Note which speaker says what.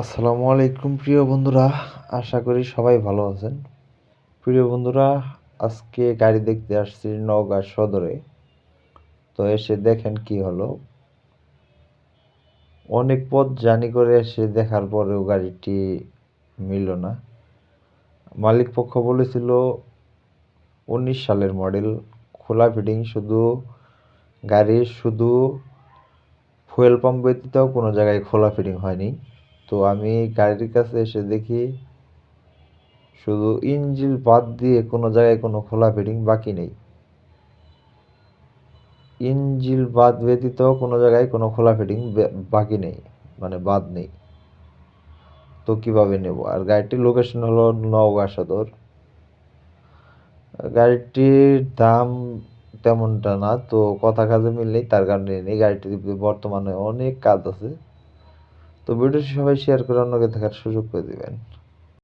Speaker 1: আসসালামু আলাইকুম প্রিয় বন্ধুরা, আশা করি সবাই ভালো আছেন। প্রিয় বন্ধুরা, আজকে গাড়ি দেখতে আসছি নওগাঁ সদরে। তো এসে দেখেন কি হলো, অনেক পথ জার্নি করে এসে দেখার পরেও গাড়িটি মিলল না। মালিক পক্ষ বলেছিল 19 সালের মডেল, খোলা ফিটিং, গাড়ির শুধু ফুয়েল পাম্প ব্যতীত কোনো জায়গায় খোলা ফিটিং হয়নি। তো আমি গাড়ির কাছে এসে দেখি শুধু ইঞ্জিন বাদ দিয়ে কোনো জায়গায় কোনো খোলা ফিটিং বাকি নেই। ইঞ্জিন বাদ ব্যতীত কোনো জায়গায় কোনো খোলা ফিটিং বাকি নেই, মানে বাদ নেই। তো কিভাবে নেব? আর গাড়িটির লোকেশন হলো নওগাঁ সদর। গাড়িটির দাম তেমনটা না, তো কথা কাজে মিল নেই, তার কারণে নেই। গাড়িটির বর্তমানে অনেক কাজ আছে। তো ভিডিওটি সবাই শেয়ার করে অন্যকে দেখার সুযোগ করে দিবেন।